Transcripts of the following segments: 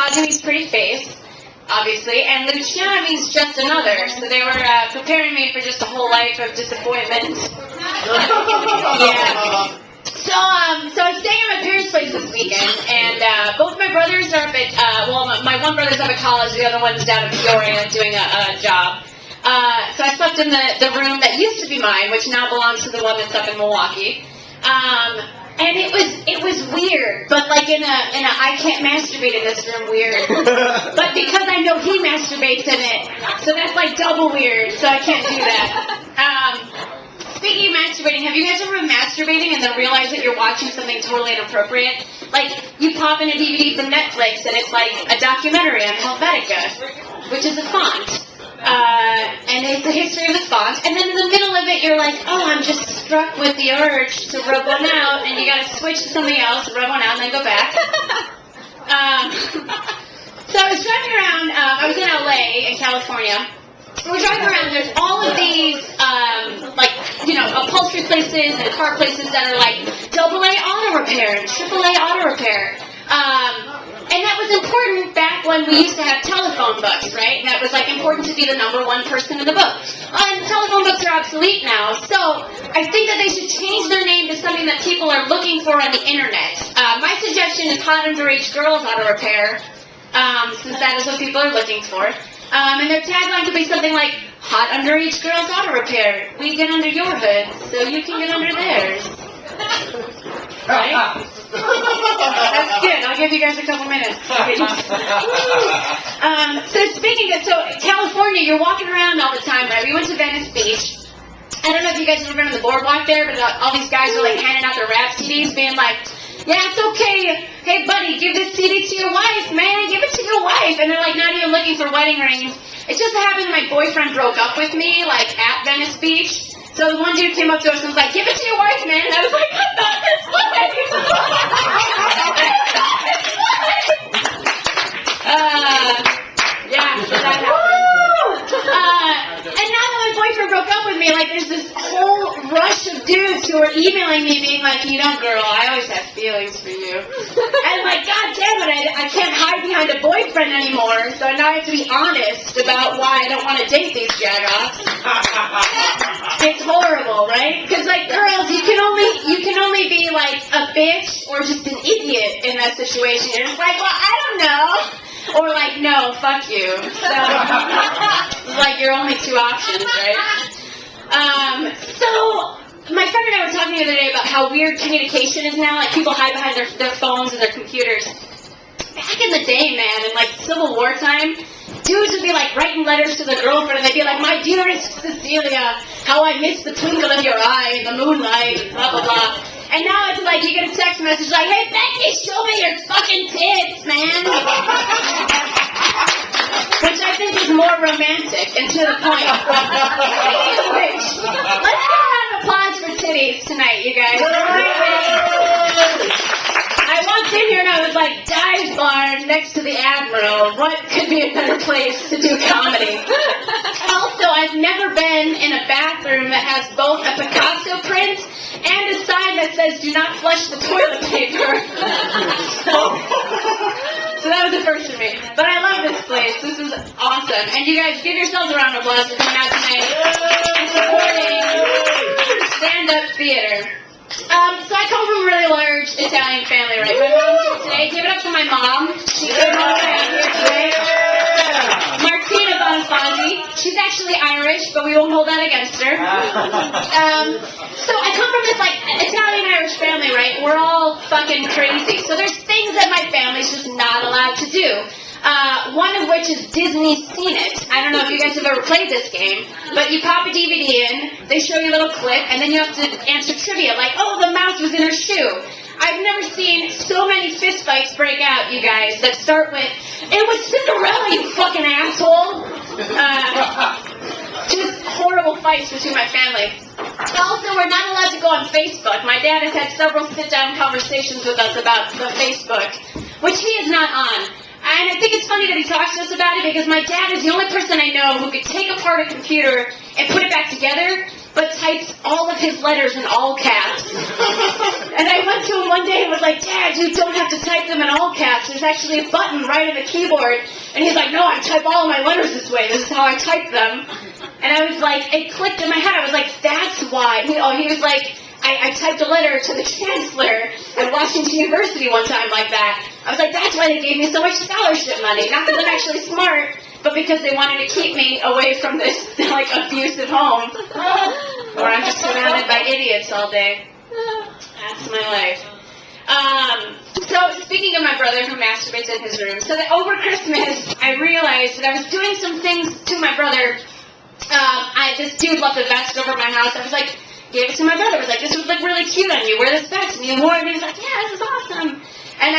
Bonifazi means pretty face, obviously, and Luciana means just another. So they were preparing me for just a whole life of disappointment. Yeah. So I was staying at my parents' place this weekend, and both my brothers are up at, my one brother's up at college, the other one's down in Peoria doing a job. So I slept in the room that used to be mine, which now belongs to the one that's up in Milwaukee. And it was weird, but like in a I can't masturbate in this room weird. But because I know he masturbates in it, so that's like double weird, so I can't do that. Speaking of masturbating, have you guys ever been masturbating and then realize that you're watching something totally inappropriate? Like, you pop in a DVD from Netflix and it's like a documentary on Helvetica, which is a font. And it's the history of the font. And then in the middle of it, you're like, oh, I'm just struck with the urge to rub one out, and you gotta switch to something else, rub one out, and then go back. So I was driving around, I was in LA, in California. We're driving around, there's all of these, upholstery places and car places that are like AA auto repair and AAA auto repair. And that was important back when we used to have telephone books, right? And that was like important to be the number one person in the book. And telephone books are obsolete now, so I think that they should change their name to something that people are looking for on the internet. My suggestion is Hot Underage Girls Auto Repair, since that is what people are looking for. And their tagline could be something like, Hot Underage Girls Auto Repair. We get under your hood, so you can get under theirs. Right? That's good. I'll give you guys a couple minutes. So California, you're walking around all the time, right? We went to Venice Beach. I don't know if you guys have ever been on the boardwalk there, but all these guys are like handing out their rap CDs, being like, yeah, it's okay. Hey, buddy, give this CD to your wife, man. Give it to your wife. And they're like not even looking for wedding rings. It just happened my boyfriend broke up with me, like, at Venice Beach. So the one dude came up to us and was like, give it to your wife, man. And I was like, I'm not this woman. So that happened. And now that my boyfriend broke up with me, like, there's this whole rush of dudes who are emailing me being like, you know, girl, I always have feelings for you. And I'm like, God damn it, I can't hide behind a boyfriend anymore, so now I have to be honest about why I don't want to date these jagoffs. It's horrible, right? Because, like, girls, you can only be, like, a bitch or just an idiot in that situation. You're just like, well, I don't know. Or like, no, fuck you. So, it's like your only two options, right? So, my friend and I were talking the other day about how weird communication is now. Like, people hide behind their phones and their computers. Back in the day, man, in like Civil War time, dudes would be like writing letters to their girlfriend, and they'd be like, my dearest Cecilia, how I miss the twinkle of your eye in the moonlight, blah, blah, blah. And now it's like, you get a text message like, hey, Becky, show me your fucking tits, man. Which I think is more romantic and to the point. Speaking of which, let's get a round of applause for titties tonight, you guys. I walked in here and I was like, dive bar next to the Admiral. What could be a better place to do comedy? Also, I've never been in a bathroom that has both a Picasso print and a sign that says, do not flush the toilet paper. So that was the first for me. But I love this place. This is awesome. And you guys, give yourselves a round of applause for coming out tonight and supporting stand-up theater. So I come from a really large Italian family, right? My mom's here today. Give it up for my mom. She came all the way out here today. Luciana Bonifazi. She's actually Irish, but we won't hold that against her. So I come from this, like, Italian-Irish family, right? We're all fucking crazy. So there's things that my family's just not allowed to do. One of which is Disney's Seen It. I don't know if you guys have ever played this game, but you pop a DVD in, they show you a little clip, and then you have to answer trivia, like, oh, the mouse was in her shoe. I've never seen so many fistfights break out, you guys, that start with, it was Cinderella, you fucking asshole. Just horrible fights between my family. Also, we're not allowed to go on Facebook. My dad has had several sit-down conversations with us about the Facebook, which he is not on. And I think it's funny that he talks to us about it because my dad is the only person I know who could take apart a computer and put it back together but typed all of his letters in all caps. And I went to him one day and was like, Dad, you don't have to type them in all caps. There's actually a button right on the keyboard. And he's like, no, I type all of my letters this way. This is how I type them. And I was like, it clicked in my head. I was like, that's why. He was like, I typed a letter to the chancellor at Washington University one time like that. I was like, that's why they gave me so much scholarship money. Not because I'm actually smart, but because they wanted to keep me away from this, like, abusive home where I'm just surrounded by idiots all day. That's my life. So, speaking of my brother who masturbates in his room, so that over Christmas, I realized that I was doing some things to my brother. This dude left a vest over my house. I was like, gave it to my brother. I was like, this would look really cute on you. Wear this vest. And he wore it, and he was like, yeah, this is awesome. And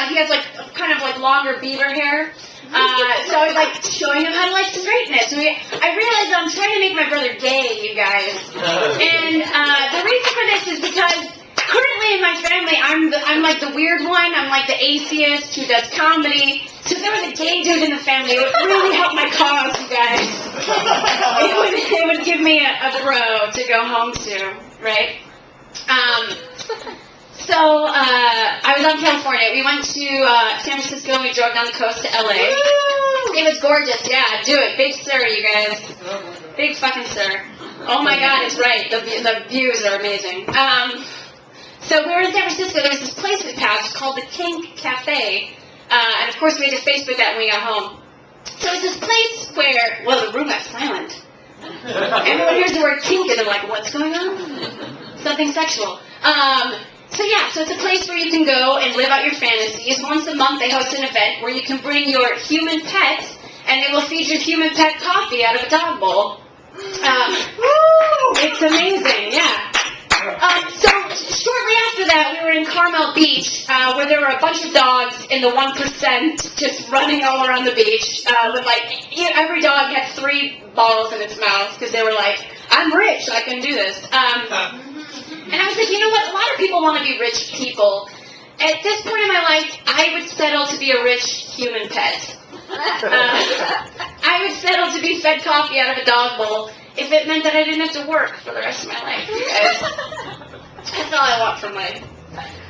he has like, kind of like longer beaver hair. So I was like showing him how to like straighten it. So I realized I'm trying to make my brother gay, you guys. And the reason for this is because currently in my family, I'm like the weird one. I'm like the atheist who does comedy. So if there was a gay dude in the family, it would really help my cause, you guys. It would give me a bro to go home to, right? So I was out in California. We went to San Francisco and we drove down the coast to LA. It was gorgeous, yeah, do it. Big Sur, you guys. Big fucking Sur. Oh my God, it's right. The views are amazing. So we were in San Francisco. There was this place we passed called the Kink Cafe. And of course we had to Facebook that when we got home. So it's this place where, well, the room got silent. Everyone hears the word kink and they're like, what's going on? Something sexual. So it's a place where you can go and live out your fantasies. Once a month they host an event where you can bring your human pet and they will feed your human pet coffee out of a dog bowl. It's amazing, yeah. So shortly after that, we were in Carmel Beach, where there were a bunch of dogs in the 1% just running all around the beach, with like, every dog had 3 balls in its mouth, because they were like, I'm rich, I can do this. And I was like, you know what, a lot of people want to be rich people. At this point in my life, I would settle to be a rich human pet. I would settle to be fed coffee out of a dog bowl if it meant that I didn't have to work for the rest of my life, you guys. That's all I want from life.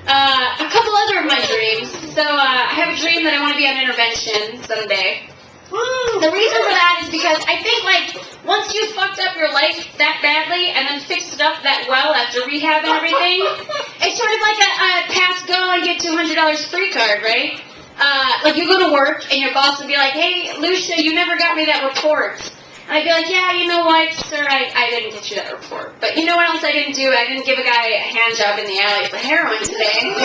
A couple other of my dreams. So I have a dream that I want to be on intervention someday. The reason for that is because I think, like, once you fucked up your life that badly and then fixed it up that well after rehab and everything, it's sort of like a pass, go, and get $200 free card, right? Like, you go to work and your boss would be like, hey, Lucia, you never got me that report. And I'd be like, yeah, you know what, sir, I didn't get you that report. But you know what else I didn't do? I didn't give a guy a hand job in the alley for heroin today.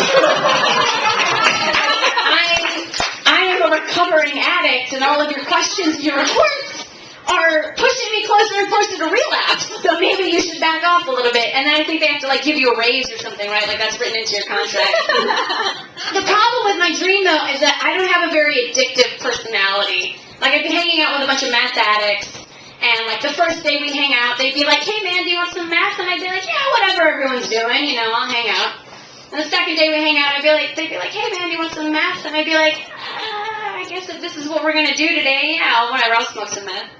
I am a recovering addict, and all of your questions and your reports are pushing me closer and closer to relapse. So maybe you should back off a little bit. And then I think they have to, like, give you a raise or something, right? Like, that's written into your contract. The problem with my dream, though, is that I don't have a very addictive personality. Like, I'd be hanging out with a bunch of meth addicts, and, like, the first day we'd hang out, they'd be like, hey, man, do you want some meth? And I'd be like, yeah, whatever everyone's doing, you know, I'll hang out. And the second day we hang out, they'd be like, hey, man, do you want some meth? And I'd be like, I guess if this is what we're going to do today, yeah, whatever, I'll smoke some meth.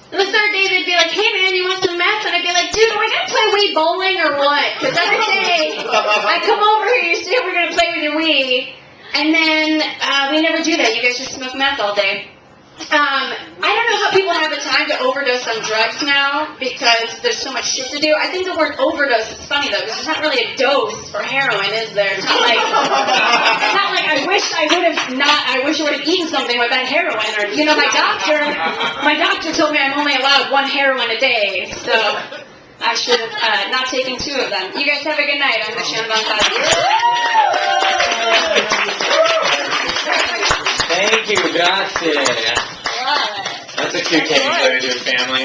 And the third day, they'd be like, hey, man, you want some meth? And I'd be like, dude, are we going to play Wii bowling or what? Because every day I come over here, you say we're going to play with your Wii, and then we never do that. You guys just smoke meth all day. I don't know how people have the time to overdose on drugs now because there's so much shit to do. I think the word overdose is funny though because there's not really a dose for heroin, is there? It's not like I wish I would have eaten something with that heroin, or you know, my doctor told me I'm only allowed 1 heroin a day, so I should have not taken 2 of them. You guys have a good night. I'm Luciana Bonifazi. Thank you, grazie. That's a cute cake for your family.